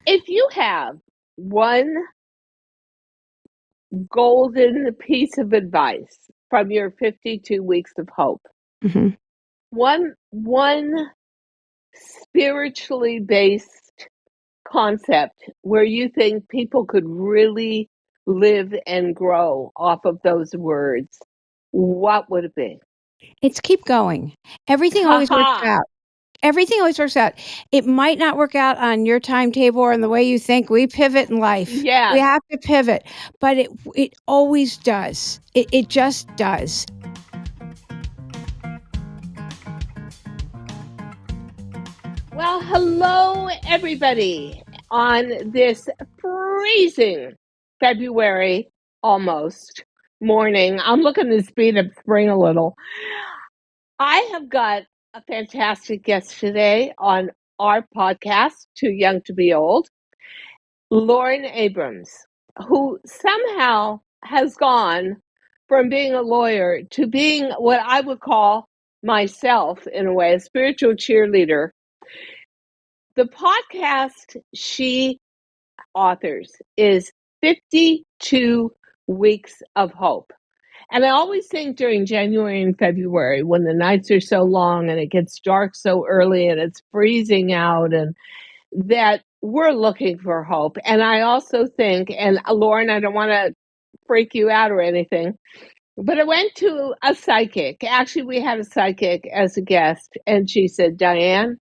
If you have one golden piece of advice from your 52 weeks of hope, Mm-hmm. one spiritually based concept where you think people could really live and grow off of those words, what would it be? It's keep going. Everything always works Ha out. Everything always works out. It might not work out on your timetable or in the way you think. We pivot in life. We Yes. have to pivot, but it always does. It just does. Well, hello, everybody, on this freezing February almost morning. I'm looking to speed up spring a little. I have got a fantastic guest today on our podcast, Too Young to Be Old, Lauren Abrams, who somehow has gone from being a lawyer to being what I would call myself, in a way, a spiritual cheerleader. The podcast she authors is 52 Weeks of Hope. And I always think during January and February, when the nights are so long and it gets dark so early and it's freezing out, and that we're looking for hope. And I also think, and Lauren, I don't want to freak you out or anything, but I went to a psychic. Actually, we had a psychic as a guest, and she said, Diane,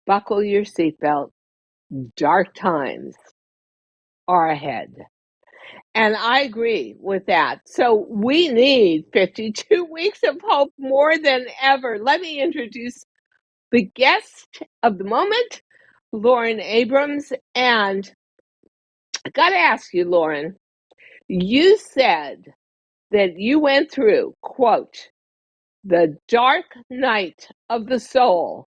buckle your seatbelt. Dark times are ahead. And I agree with that. So we need 52 weeks of hope more than ever. Let me introduce the guest of the moment, Lauren Abrams. And I got to ask you, Lauren, you said that you went through, quote, the dark night of the soul.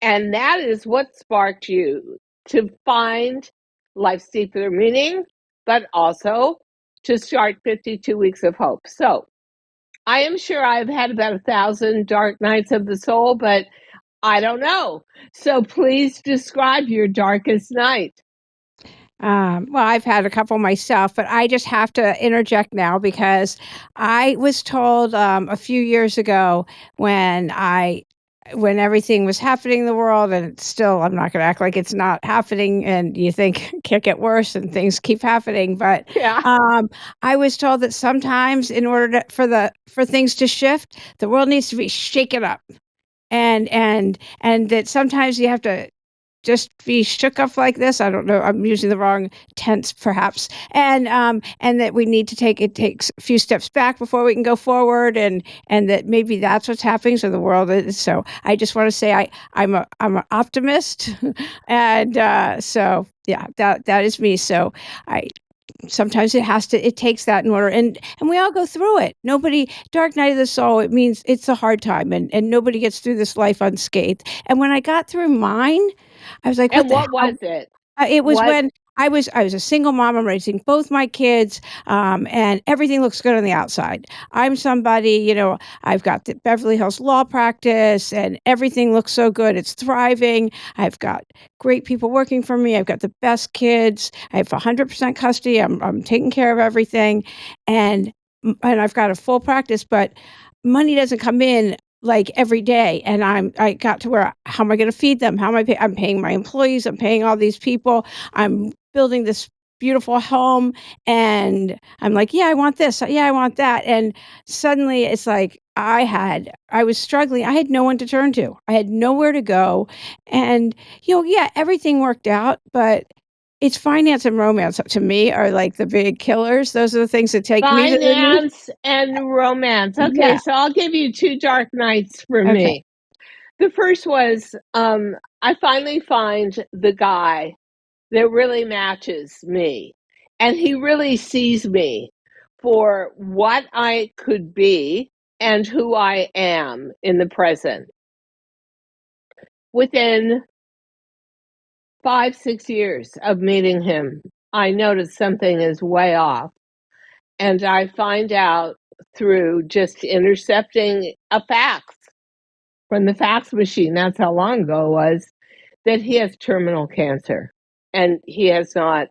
And that is what sparked you to find life's deeper meaning, but also to start 52 Weeks of Hope. So I am sure I've had about 1,000 dark nights of the soul, but I don't know. So please describe your darkest night. Well, I've had a couple myself, but I just have to interject now because I was told a few years ago when everything was happening in the world, and it's still, I'm not going to act like it's not happening, and you think it can't get worse and things keep happening. But Yeah. I was told that sometimes in order for things to shift, the world needs to be shaken up. And that sometimes you have to just be shook up like this. I don't know. I'm using the wrong tense, perhaps. And that we need to take a few steps back before we can go forward. And that maybe that's what's happening. So the world is. So I just want to say I'm an optimist, and so yeah, that is me. So I. Sometimes it takes that in order, and we all go through it. Nobody, dark night of the soul, it means it's a hard time, and nobody gets through this life unscathed. And when I got through mine, I was like, what And the what hell? was it? It was What? when I was a single mom. I'm raising both my kids, and everything looks good on the outside. I'm somebody, I've got the Beverly Hills law practice, and everything looks so good. It's thriving. I've got great people working for me. I've got the best kids. I have 100% custody. I'm taking care of everything, and I've got a full practice, but money doesn't come in like every day. And I got to where, how am I going to feed them? How am I I'm paying my employees. I'm paying all these people. I'm building this beautiful home. And I'm like, yeah, I want this. Yeah, I want that. And suddenly it's like, I was struggling. I had no one to turn to. I had nowhere to go. And, yeah, everything worked out, but it's finance and romance to me are like the big killers. Those are the things that take me to the knee. Finance and romance. Okay, Yeah. so I'll give you two dark nights for Okay. me. The first was I finally find the guy that really matches me. And he really sees me for what I could be and who I am in the present. Within 5, 6 years of meeting him, I noticed something is way off. And I find out through just intercepting a fax from the fax machine. That's how long ago it was. that he has terminal cancer, and he has not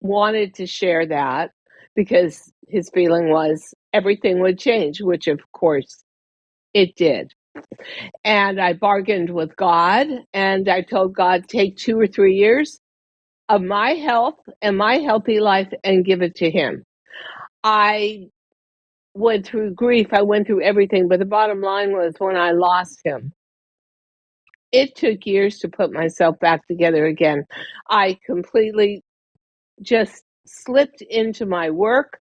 wanted to share that because his feeling was everything would change, which of course it did. And I bargained with God, and I told God, take 2 or 3 years of my health and my healthy life and give it to him. I went through grief, I went through everything, but the bottom line was when I lost him, it took years to put myself back together again. I completely just slipped into my work,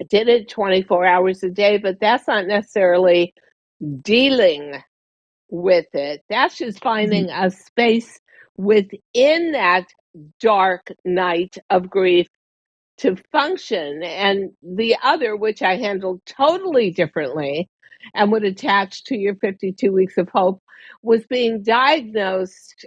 did it 24 hours a day, but that's not necessarily dealing with it. That's just Mhm. finding a space within that dark night of grief to function. And the other, which I handled totally differently and would attach to your 52 weeks of hope, was being diagnosed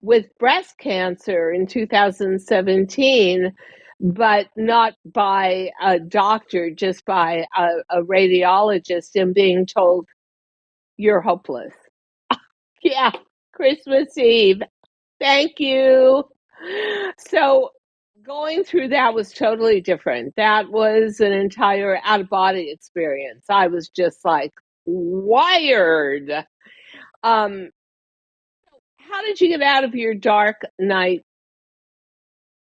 with breast cancer in 2017, but not by a doctor, just by a radiologist, and being told, you're hopeless. Yeah, Christmas Eve. Thank you. So going through that was totally different. That was an entire out of body experience. I was just like wired. Um, how did you get out of your dark night,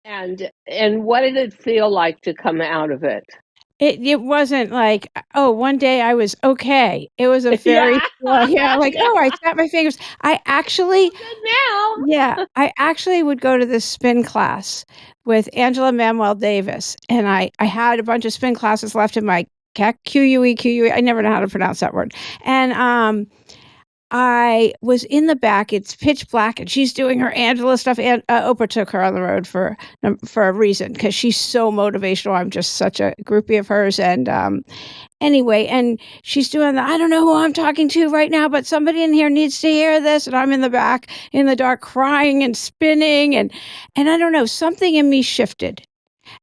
and what did it feel like to come out of it? It wasn't like, oh, one day I was okay. It was a Yeah. very slow like, Yeah. oh, I snapped my fingers. I actually Good Yeah, now. I actually would go to this spin class with Angela Manuel Davis, and I had a bunch of spin classes left in my QUE, I never know how to pronounce that word, and, I was in the back, it's pitch black, and she's doing her Angela stuff, and, Oprah took her on the road for a reason, because she's so motivational, I'm just such a groupie of hers, and, anyway, and she's doing the, "I don't know who I'm talking to right now, but somebody in here needs to hear this," and I'm in the back in the dark crying and spinning, and I don't know, something in me shifted,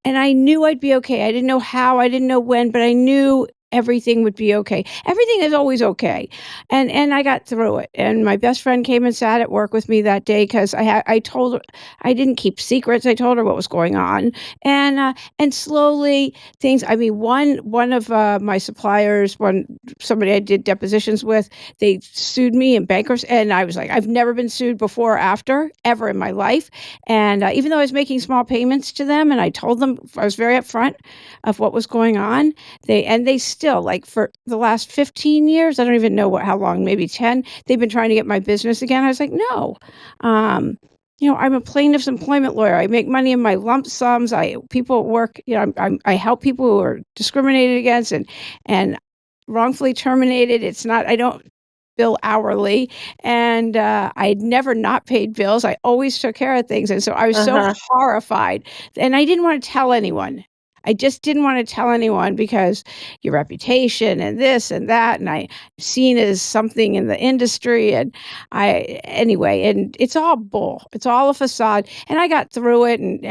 and I knew I'd be okay. I didn't know how, I didn't know when, but I knew everything would be okay. Everything is always okay, and I got through it, and my best friend came and sat at work with me that day 'cause I told her I didn't keep secrets, I told her what was going on, and slowly things I mean, one of, my suppliers, somebody I did depositions with, they sued me in bankruptcy, and I was like, "I've never been sued before or after, ever in my life," and, even though I was making small payments to them, and I told them I was very upfront of what was going on, they still, like, for the last 15 years, I don't even know how long, maybe 10, they've been trying to get my business again. I was like, "No." Um, I'm a plaintiff's employment lawyer. I make money in my lump sums. I people work, I help people who are discriminated against and wrongfully terminated. It's not I don't bill hourly, and, I'd never not paid bills. I always took care of things, and so I was so Uh-huh. horrified, and I didn't wanna tell anyone. I just didn't wanna tell anyone because your reputation and this and that, and I'm seen as something in the industry, and anyway, and it's all bull. It's all a facade, and I got through it, and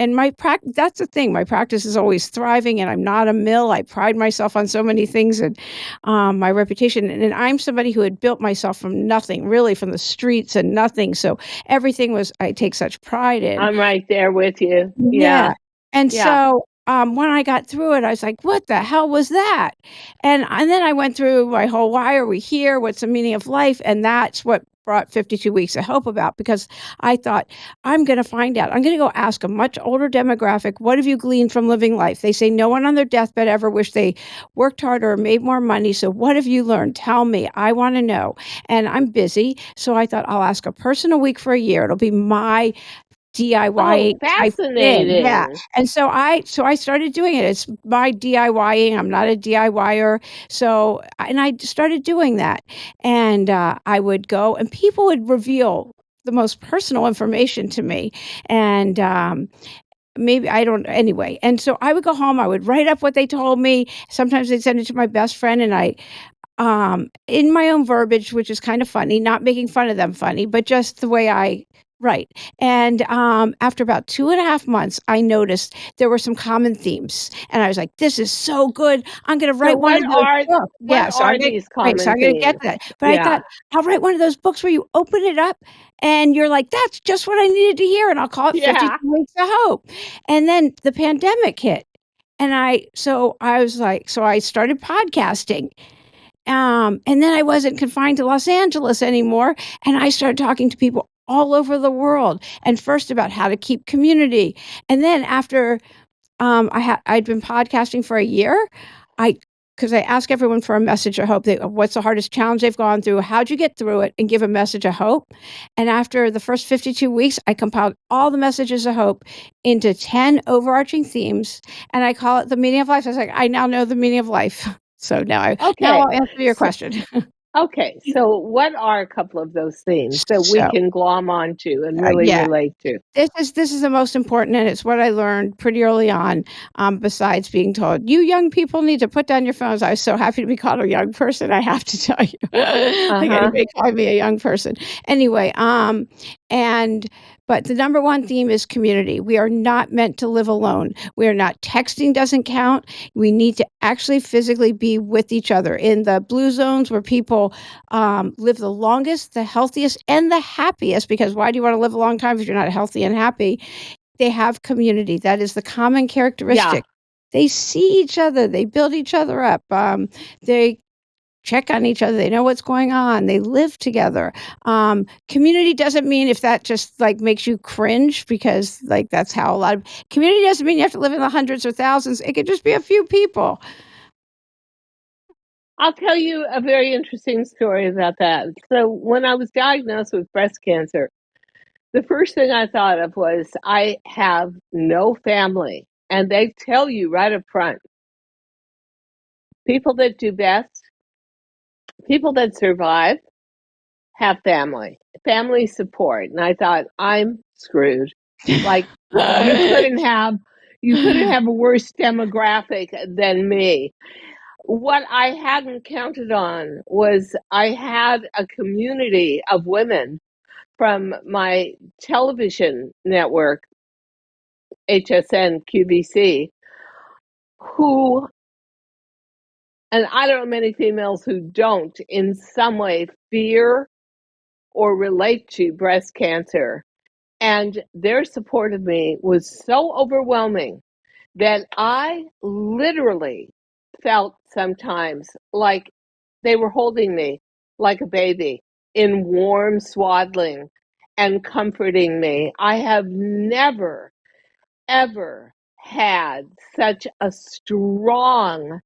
that's the thing, my practice is always thriving, and I'm not a mill. I pride myself on so many things, and my reputation. And I'm somebody who had built myself from nothing, really from the streets and nothing. So everything was I take such pride in. I'm right there with you. Yeah. Yeah. And Yeah. so when I got through it, I was like, what the hell was that? And then I went through my whole why are we here? What's the meaning of life? And that's what brought 52 Weeks of Hope about because I thought, I'm going to find out. I'm going to go ask a much older demographic, what have you gleaned from living life? They say no one on their deathbed ever wished they worked harder or made more money. So what have you learned? Tell me. I want to know. And I'm busy. So I thought I'll ask a person a week for a year. It'll be my Oh, DIY type thing, yeah, fascinating. and so I started doing it, it's my DIYing, I'm not a DIYer, and I started doing that, and, I would go and people would reveal the most personal information to me, and, maybe I don't anyway, and so I would go home, I would write up what they told me, sometimes I'd send it to my best friend, and in my own verbiage, which is kind of funny, not making fun of them funny, but just the way I Right. And after about 2.5 months, I noticed there were some common themes. And I was like, this is so good. I'm going to So write one of those books. what Yeah. So are these right. So common I'm going to get themes? to that. But I Yeah. thought, I'll write one of those books where you open it up and you're like, that's just what I needed to hear. And I'll call it Yeah. 52 Weeks of Hope. And then the pandemic hit. And I was like, so I started podcasting. And then I wasn't confined to Los Angeles anymore, and I started talking to people all over the world, and first about how to keep community, and then after, I'd been podcasting for a year, I because I ask everyone for a message of hope. What's the hardest challenge they've gone through? How'd you get through it? And give a message of hope. And after the first 52 weeks, I compiled all the messages of hope into 10 overarching themes, and I call it the meaning of life. I was like, I now know the meaning of life. So now Okay. I'll answer your So, question. okay. So what are a couple of those themes that we So, can glom onto and really yeah. relate to? This is the most important, and it's what I learned pretty early on, besides being told, "You young people need to put down your phones." I was so happy to be called a young person, I have to tell you. Like Uh-huh. anybody calling me a young person. Anyway, and but the number one theme is community. We are not meant to live alone. We are not texting doesn't count. We need to actually physically be with each other in the blue zones where people live the longest, the healthiest, and the happiest, because why do you want to live a long time if you're not healthy and happy? They have community. That is the common Yeah. characteristic. They see each other, they build each other up, they check on each other, they know what's going on, they live together. Community doesn't mean if that just like makes you cringe, because like that's how a lot of community doesn't mean you have to live in the hundreds or thousands. It could just be a few people. I'll tell you a very interesting story about that. So when I was diagnosed with breast cancer, the first thing I thought of was I have no family. And they tell you right up front, people that do best, people that survive have family support. And I thought, I'm screwed. Like you couldn't have a worse demographic than me. What I hadn't counted on was I had a community of women from my television network, HSN QVC, who, and I don't know many females who don't in some way fear or relate to breast cancer. And their support of me was so overwhelming that I literally felt sometimes like they were holding me like a baby in warm swaddling and comforting me. I have never, ever had such a strong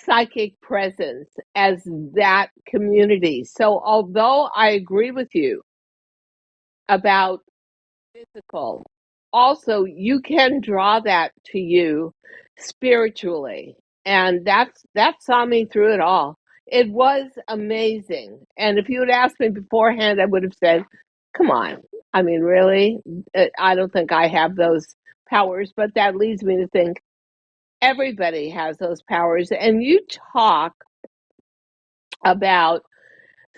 psychic presence as that community. So, although I agree with you about physical, also you can draw that to you spiritually, and that saw me through it all. It was amazing, and if you had asked me beforehand, I would have said, come on, I mean, really, I don't think I have those powers, but that leads me to think everybody has those powers. And you talk about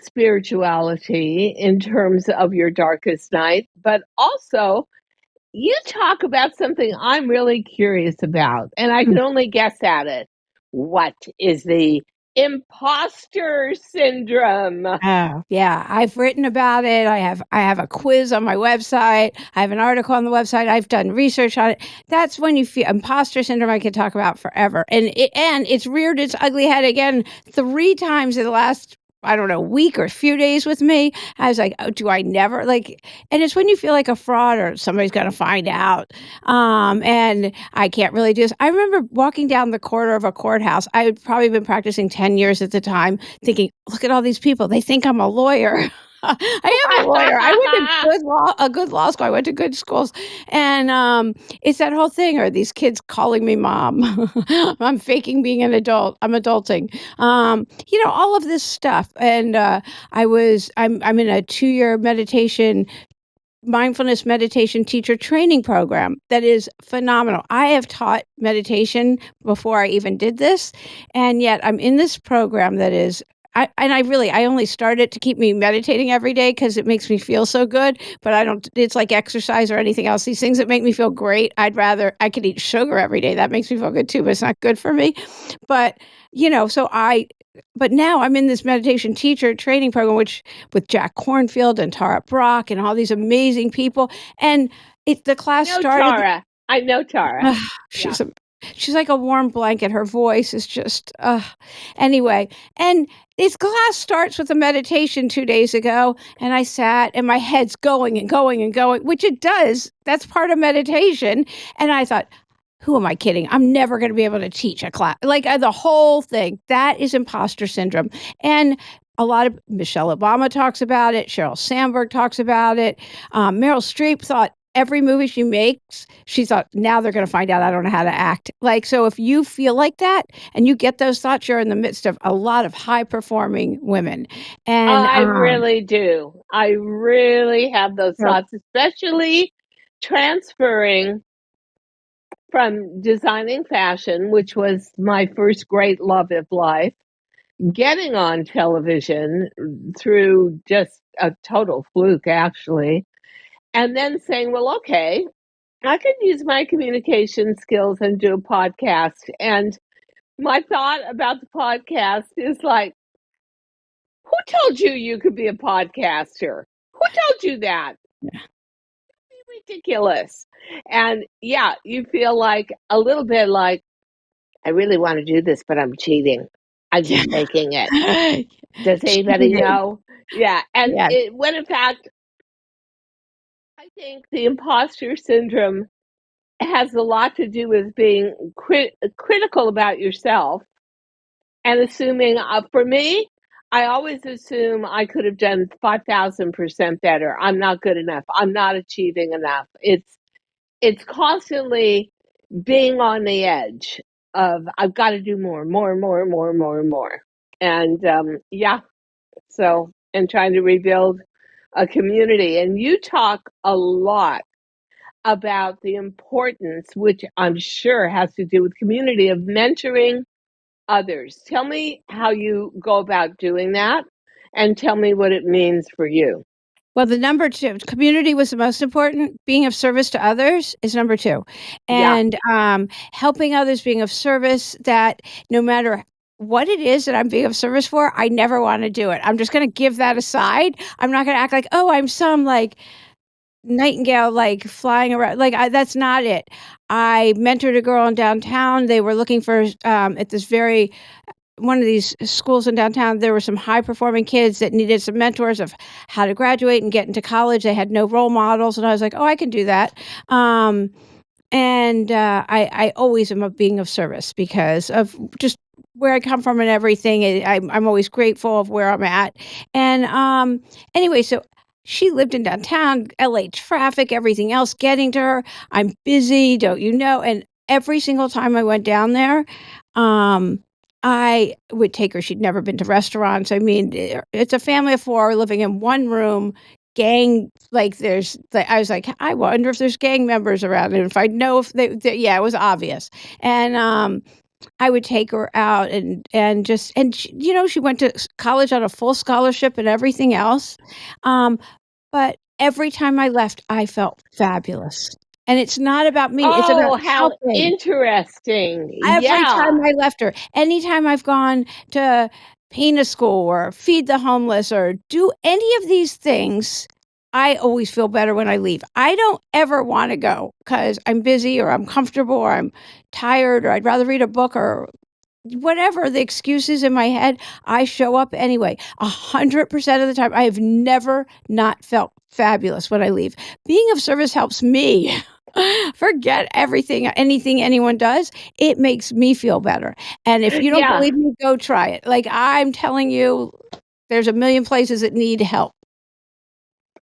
spirituality in terms of your darkest night, but also you talk about something I'm really curious about, and I can only guess at it. What is the imposter syndrome? Oh, yeah, I've written about it. I have a quiz on my website. I have an article on the website. I've done research on it. That's when you feel imposter syndrome. I could talk about forever, and it's reared its ugly head again 3 times in the last, I don't know, week or few days with me. I was like, oh, do I never like? And it's when you feel like a fraud or somebody's going to find out. And I can't really do this. I remember walking down the corridor of a courthouse. I had probably been practicing 10 years at the time, thinking, "Look at all these people. They think I'm a lawyer." I am a lawyer. I went to good law school. I went to good schools, and it's that whole thing. Are these kids calling me mom? I'm faking being an adult. I'm adulting. All of this stuff. And I'm in a 2-year mindfulness meditation teacher training program that is phenomenal. I have taught meditation before I even did this, and yet I'm in this program that is I only start it to keep me meditating every day because it makes me feel so good, but I don't it's like exercise or anything else. These things that make me feel great, I could eat sugar every day. That makes me feel good too, but it's not good for me. But, but now I'm in this meditation teacher training program, which with Jack Cornfield and Tara Brach and all these amazing people, and the class No, started. Tara. I know Tara. Ugh, Yeah. she's like a warm blanket. Her voice is just anyway, and this class starts with a meditation 2 days ago, and I sat and my head's going and going and going, which it does. That's part of meditation. And I thought, who am I kidding? I'm never going to be able to teach a class. Like the whole thing. That is imposter syndrome. And a lot of Michelle Obama talks about it. Sheryl Sandberg talks about it. Meryl Streep thought every movie she makes, she thought, now they're going to find out I don't know how to act. Like, so if you feel like that and you get those thoughts, you're in the midst of a lot of high performing women. And I really do. I really have those so thoughts, especially transferring from designing fashion, which was my first great love of life, getting on television through just a total fluke, actually, and then saying, well, okay, I could use my communication skills and do a podcast. And my thought about the podcast is like, who told you you could be a podcaster? Who told you that? yeah. Ridiculous. And yeah, you feel like a little bit like, I really want to do this, but I'm cheating. I'm just faking it. Does anybody Cheating. know? Yeah. And Yeah. when in fact, I think the imposter syndrome has a lot to do with being critical about yourself and assuming, for me, I always assume I could have done 5,000% better. I'm not good enough. I'm not achieving enough. It's constantly being on the edge of I've got to do more, more, more, more, more, more. And yeah, so and trying to rebuild a community. And you talk a lot about the importance, which I'm sure has to do with community, of mentoring others. Tell me how you go about doing that and tell me what it means for you. Well, the number 2, community was the most important. Being of service to others is number 2. Yeah. And, helping others, being of service, that no matter what it is that I'm being of service for, I never wanna do it. I'm just gonna give that aside. I'm not gonna act like, "Oh, I'm some, like, nightingale, like, flying around." Like, that's not it. I mentored a girl in downtown. They were looking for, at this very one of these schools in downtown, there were some high performing kids that needed some mentors of how to graduate and get into college. They had no role models, and I was like, "Oh, I can do that." Um, I always am of being of service because of just where I come from and everything. I'm always grateful of where I'm at. And anyway, so she lived in downtown, LA traffic, everything else getting to her. I'm busy, don't you know? And every single time I went down there, um, I would take her. She'd never been to restaurants. I mean, it's a family of 4 living in one room, gang, like, there's like, I was like, "I wonder if there's gang members around, and if I know if they" yeah, it was obvious. And, I would take her out and just and she went to college on a full scholarship and everything else. Um, but every time I left, I felt fabulous. And it's not about me, it's about Oh, how helping. interesting. Every time Yeah. I left her, anytime I've gone to paint a school or feed the homeless or do any of these things, I always feel better when I leave. I don't ever wanna go because 'cause I'm busy or I'm comfortable or I'm tired or I'd rather read a book or whatever the excuse is in my head, I show up anyway. 100% of the time, I have never not felt fabulous when I leave. Being of service helps me. Forget anything anyone does. It makes me feel better. And if you don't Yeah. believe me, go try it. Like, I'm telling you, there's a million places that need help.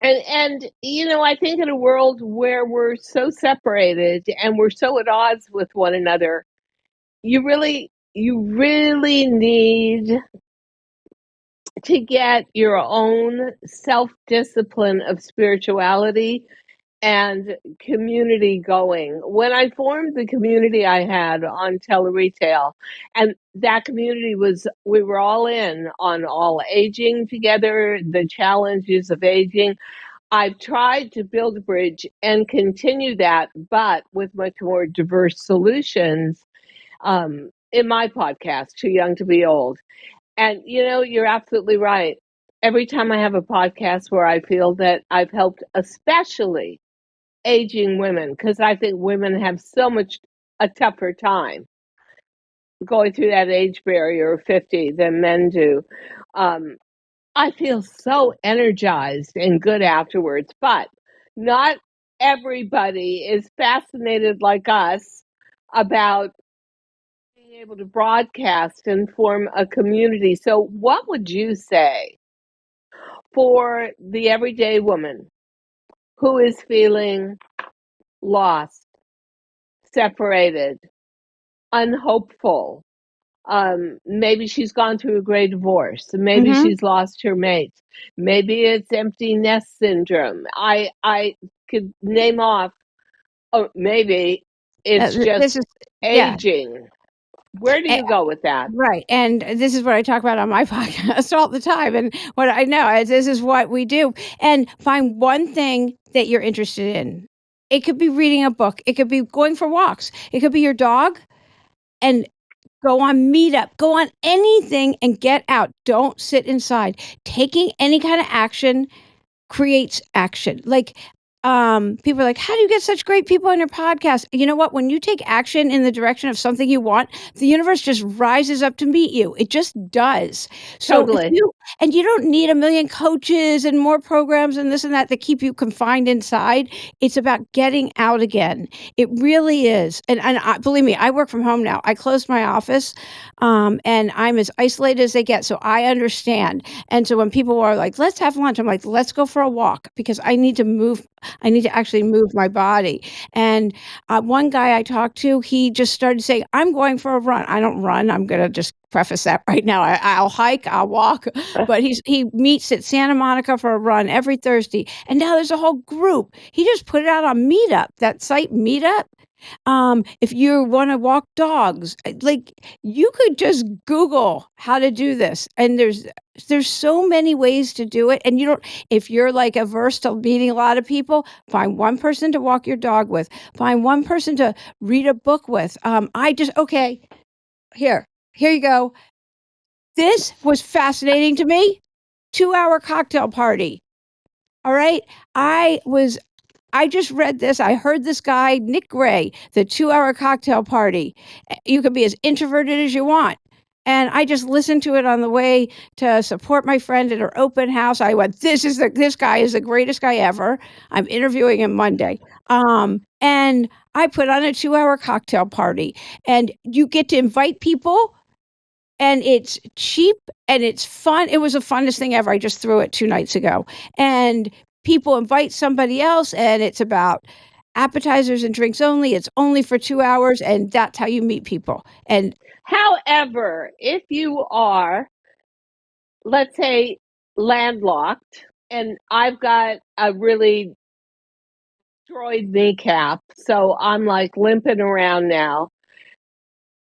And I think in a world where we're so separated and we're so at odds with one another, you really need to get your own self-discipline of spirituality and community going. When I formed the community I had on tele-retail, and that community was, we were all in on all aging together, the challenges of aging. I've tried to build a bridge and continue that, but with much more diverse solutions in my podcast, Too Young to Be Old. And you're absolutely right. Every time I have a podcast where I feel that I've helped, especially aging women, because I think women have so much a tougher time going through that age barrier of 50 than men do. I feel so energized and good afterwards, but not everybody is fascinated like us about being able to broadcast and form a community. So, what would you say for the everyday woman who is feeling lost, separated, unhopeful? Maybe she's gone through a great divorce. Maybe Mhm. she's lost her mate. Maybe it's empty nest syndrome. I could name off, or maybe it's This just is yeah. aging. Where do Eh, you go with that? right, and this is what I talk about on my podcast all the time, and what I know is this is what we do, and find one thing that you're interested in. It could be reading a book, it could be going for walks, it could be your dog, and go on Meetup, go on anything and get out. Don't sit inside. Taking any kind of action creates action. Like, people are like, "How do you get such great people on your podcast?" You know what? When you take action in the direction of something you want, the universe just rises up to meet you. It just does. So if Totally. you don't need a million coaches and more programs and this and that keep you confined inside. It's about getting out again. It really is. And believe me, I work from home now. I closed my office, and I'm as isolated as they get. So I understand. And so when people are like, "Let's have lunch," I'm like, "Let's go for a walk," because I need to move. I need to actually move my body. And one guy I talked to, he just started saying, "I'm going for a run." I don't run. I'm going to just preface that right now. I'll hike, I'll walk, but he meets at Santa Monica for a run every Thursday. And now there's a whole group. He just put it out on Meetup, that site Meetup. If you want to walk dogs, like you could just Google how to do this, and there's so many ways to do it. And you don't, if you're like averse to meeting a lot of people, find one person to walk your dog with, find one person to read a book with. Okay, here you go. This was fascinating to me. 2-hour cocktail party. All right. I just read this. I heard this guy, Nick Gray, the 2-hour cocktail party. You can be as introverted as you want. And I just listened to it on the way to support my friend at her open house. I went, this guy is the greatest guy ever. I'm interviewing him Monday. And I put on a 2-hour cocktail party, and you get to invite people, and it's cheap and it's fun. It was the funnest thing ever. I just threw it 2 nights ago. And people invite somebody else, and it's about appetizers and drinks only. It's only for 2 hours, and that's how you meet people. And However, if you are, let's say, landlocked, and I've got a really destroyed kneecap, so I'm like limping around now.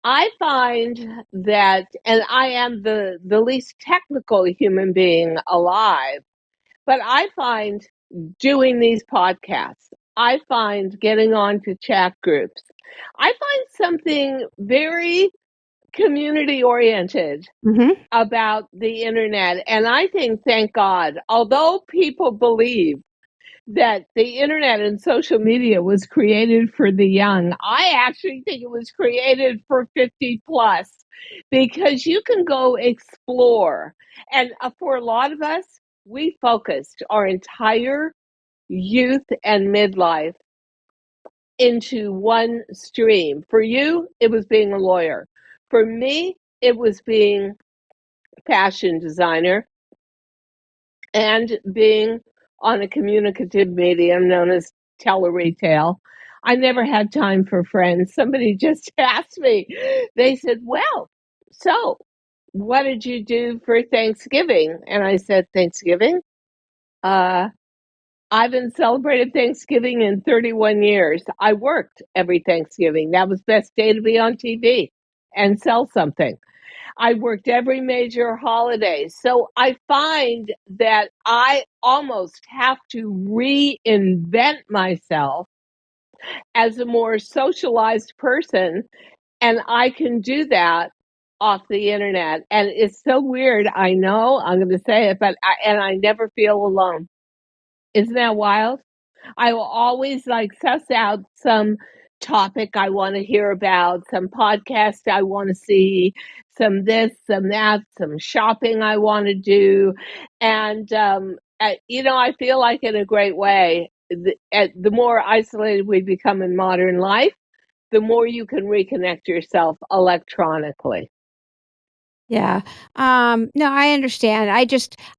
I find that, and I am the least technical human being alive, but I find doing these podcasts, I find getting on to chat groups, I find something very community oriented Mhm. about the internet. And I think, thank God, although people believe that the internet and social media was created for the young, I actually think it was created for 50 plus, because you can go explore. And for a lot of us, we focused our entire youth and midlife into one stream. For you, it was being a lawyer. For me, it was being fashion designer and being on a communicative medium known as tele-retail. I never had time for friends. Somebody just asked me, they said, "Well, so what did you do for Thanksgiving?" And I said, "Thanksgiving? Uh, I haven't celebrated Thanksgiving in 31 years. I worked every Thanksgiving. That was best day to be on TV and sell something. I worked every major holiday. So I find that I almost have to reinvent myself as a more socialized person. And I can do that off the internet. And it's so weird. I know I'm going to say it, but I never feel alone. Isn't that wild? I will always like suss out some topic I want to hear about, some podcast I want to see, some this, some that, some shopping I want to do. And, I feel like in a great way, the more isolated we become in modern life, the more you can reconnect yourself electronically. Yeah. No, I understand.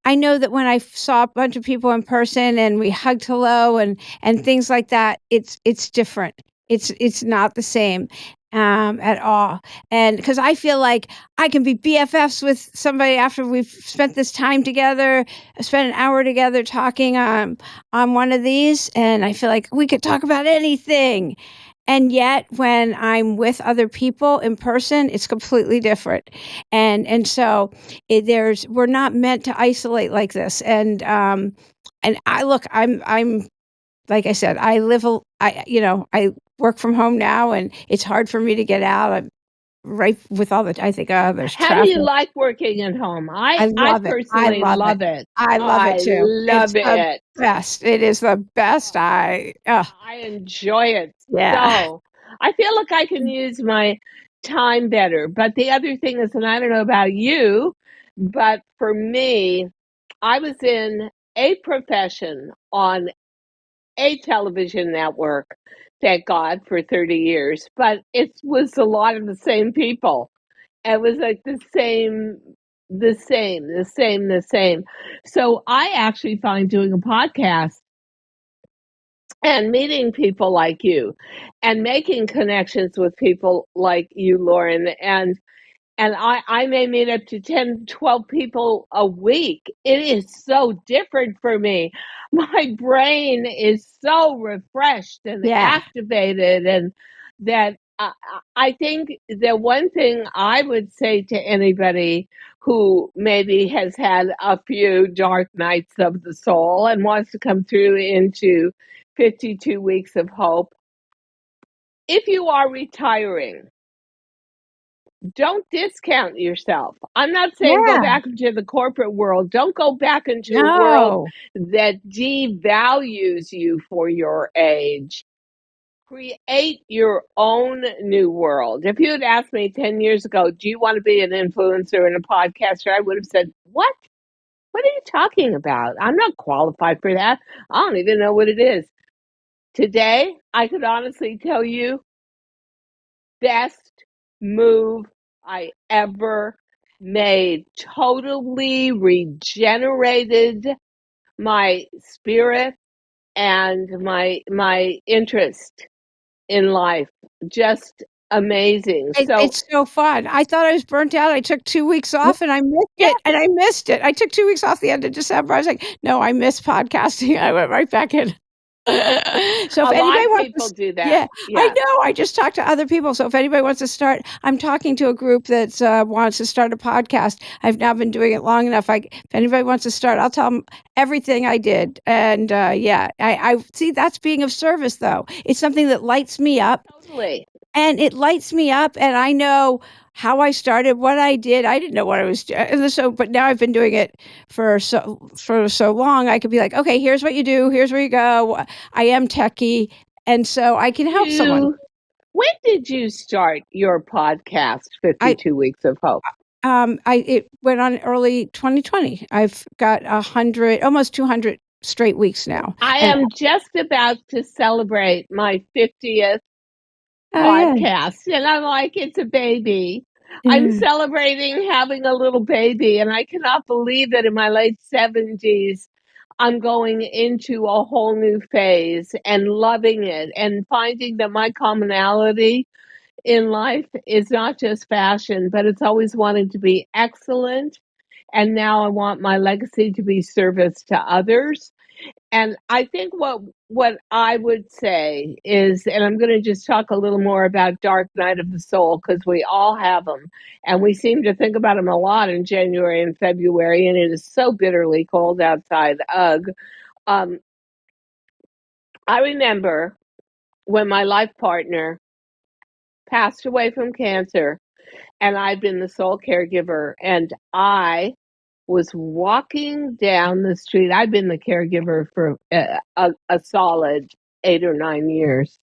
I know that when I saw a bunch of people in person and we hugged hello and things like that, it's different. It's not the same at all. And because I feel like I can be BFFs with somebody after we've spent this time together, spent an hour together talking on one of these, and I feel like we could talk about anything. And yet when I'm with other people in person, it's completely different. And so we're not meant to isolate like this. And I look, I'm like I said, I work from home now, and it's hard for me to get out. I'm right with all the I think, oh, there's How do you traffic. like working at home? I I love it. I personally love it. love it. I love it I too. It's love the it. best. It is the best. I enjoy it Yeah. so. I feel like I can use my time better. But the other thing is, and I don't know about you, but for me, I was in a profession on a television network, thank God, for 30 years, but it was a lot of the same people. It was like the same. So I actually find doing a podcast and meeting people like you and making connections with people like you, Lauren, and I may meet up to 10, 12 people a week. It is so different for me. My brain is so refreshed and Yeah. activated, and that I think the one thing I would say to anybody who maybe has had a few dark nights of the soul and wants to come through into 52 weeks of hope, if you are retiring, don't discount yourself. I'm not saying go Yeah. back into the corporate world. Don't go back into a world No. that devalues you for your age. Create your own new world. If you had asked me 10 years ago, do you want to be an influencer and a podcaster? I would have said, what? What are you talking about? I'm not qualified for that. I don't even know what it is. Today, I could honestly tell you, best move I ever made. Totally regenerated my spirit and my interest in life. Just amazing. So It's so fun. I thought I was burnt out. I took 2 weeks off and I missed it, and yes, I missed it. I took 2 weeks off the end of December. I was like, "No, I miss podcasting." I went right back in. So if a lot anybody of wants to people do that. yeah, I Yeah, know, I just talked to other people, so if anybody wants to start I'm talking to a group that's, wants to start a podcast. I've now been doing it long enough. If anybody wants to start, I'll tell them everything I did, and, yeah, I see, that's being of service, though. It's something that lights me up, totally. and it lights me up, and I know how I started, what I did. I didn't know what I was doing. So but now I've been doing it for so long, I could be like, "Okay, here's what you do, here's where you go." I am techie, and so I can help someone. When did you start your podcast, I 52 Weeks of Hope? it went on early 2020. I've got 100, almost 200 straight weeks now, I and am just about to celebrate my 50th oh, yeah. podcast, and I'm like, it's a baby. I'm Yeah. celebrating having a little baby, and I cannot believe that in my late 70s, I'm going into a whole new phase and loving it and finding that my commonality in life is not just fashion, but it's always wanting to be excellent. And now I want my legacy to be service to others. And I think what I would say is, and I'm going to just talk a little more about dark night of the soul because we all have them, and we seem to think about them a lot in January and February, and it is so bitterly cold outside. Ugh. Um, I remember when my life partner passed away from cancer, and I'd been the sole caregiver, and I was walking down the street. I've been the caregiver for a solid 8 or 9 years.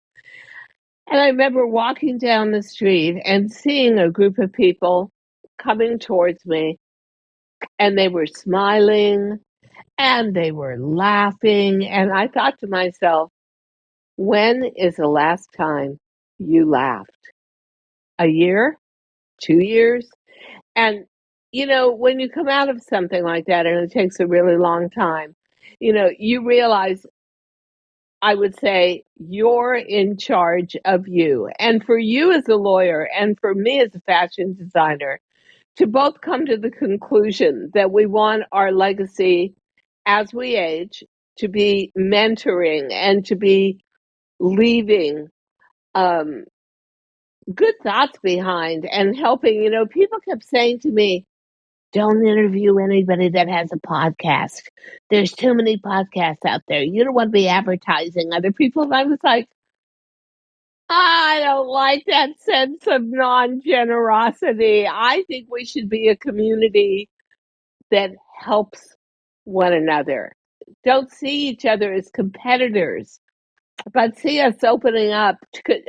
And I remember walking down the street and seeing a group of people coming towards me, and they were smiling and they were laughing. And I thought to myself, when is the last time you laughed? A year? 2 years? And, when you come out of something like that and it takes a really long time, you realize, I would say, you're in charge of you. And for you as a lawyer and for me as a fashion designer to both come to the conclusion that we want our legacy as we age to be mentoring and to be leaving um, good thoughts behind and helping. People kept saying to me, don't interview anybody that has a podcast. There's too many podcasts out there. You don't want to be advertising other people. And I was like, I don't like that sense of non generosity. I think we should be a community that helps one another. Don't see each other as competitors, but see us opening up to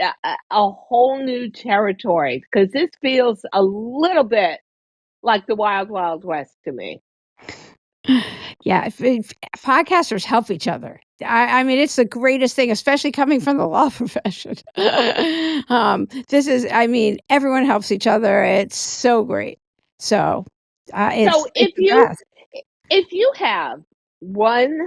a whole new territory because this feels a little bit like the Wild Wild West to me. Yeah, if podcasters help each other. I mean, it's the greatest thing, especially coming from the law profession. This is, I mean, everyone helps each other. It's so great. So, So it's the best. if you have one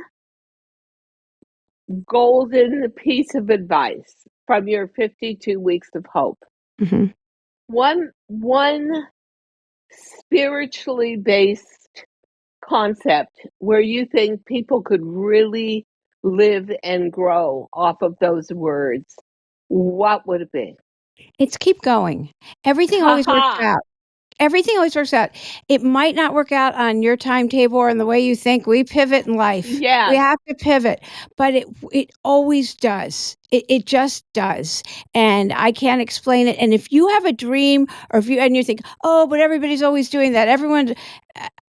golden piece of advice from your 52 weeks of hope, Mhm. one spiritually based concept where you think people could really live and grow off of those words, what would it be? It's keep going. Everything Ha always works ha. out. Everything always works out. It might not work out on your timetable or in the way you think. We pivot in life. We Yes. have to pivot, but it always does. It just does. And I can't explain it. And if you have a dream or if you think, "Oh, but everybody's always doing that. Everyone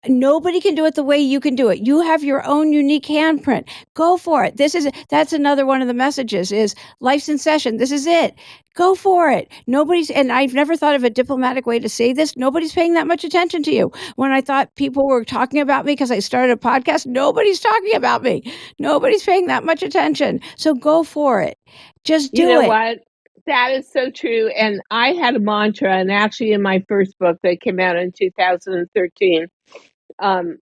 nobody can do it the way you can do it. You have your own unique handprint. Go for it. That's another one of the messages is life's in session. This is it. Go for it. And I've never thought of a diplomatic way to say this. Nobody's paying that much attention to you. When I thought people were talking about me because I started a podcast, nobody's talking about me. Nobody's paying that much attention. So go for it. Just You do know it. what? That is so true. And I had a mantra, and actually, in my first book that came out in 2013, um,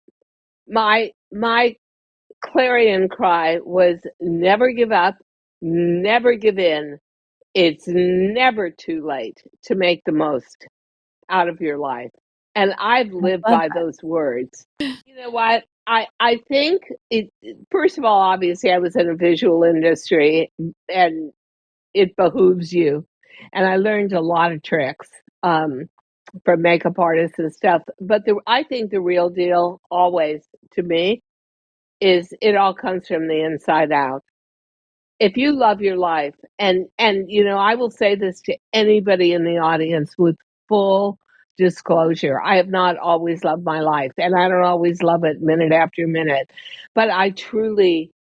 my clarion cry was never give up, never give in. It's never too late to make the most out of your life. And I've I lived love by that. those words. You know what? I think it, first of all, obviously, I was in a visual industry and it behooves you. And I learned a lot of tricks from makeup artists and stuff. But I think the real deal, always to me, is it all comes from the inside out. If you love your life, and I will say this to anybody in the audience with full disclosure, I have not always loved my life, and I don't always love it minute after minute, but I truly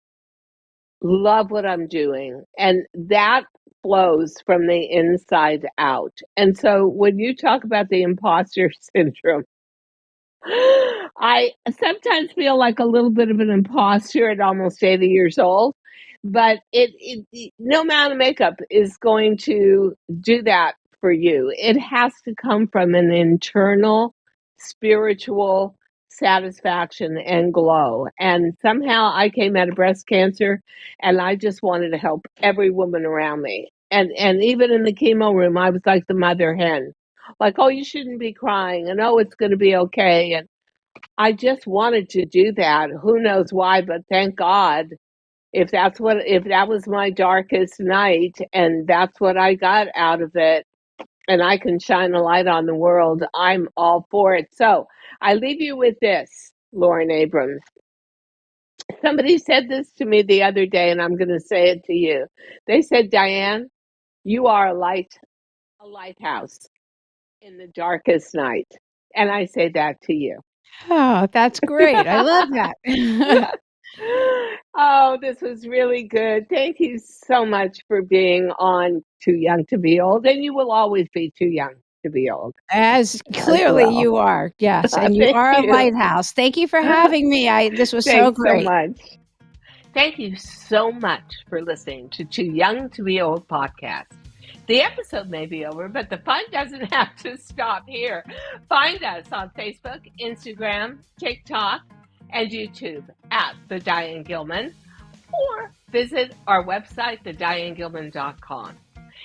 love what I'm doing, and that flows from the inside out. And so when you talk about the imposter syndrome, I sometimes feel like a little bit of an imposter at almost 80 years old, but no amount of makeup is going to do that for you. It has to come from an internal spiritual satisfaction and glow. And somehow I came out of breast cancer and I just wanted to help every woman around me. And even in the chemo room, I was like the mother hen. Like, oh, you shouldn't be crying, and oh, it's going to be okay. And I just wanted to do that. Who knows why, but thank God. If that was my darkest night and that's what I got out of it, and I can shine a light on the world, I'm all for it. So I leave you with this, Lauren Abrams. Somebody said this to me the other day, and I'm going to say it to you. They said, Diane, you are a lighthouse in the darkest night. And I say that to you. Oh, that's great. I love that. Oh, this was really good. Thank you so much for being on Too Young to Be Old. And you will always be too young to be old As as clearly well. you are. Yes, and you Thank are a you. lighthouse. Thank you for having me. This was so Thanks so great. much. Thank you so much for listening to Too Young to Be Old podcast. The episode may be over, but the fun doesn't have to stop here. Find us on Facebook, Instagram, TikTok, and YouTube at The Diane Gilman, or visit our website, thedianegilman.com.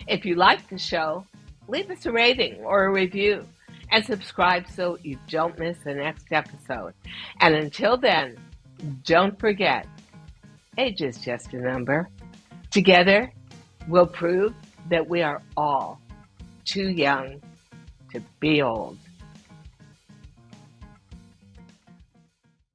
If you like the show, leave us a rating or a review and subscribe so you don't miss the next episode. And until then, don't forget, age is just a number. Together, we'll prove that we are all too young to be old.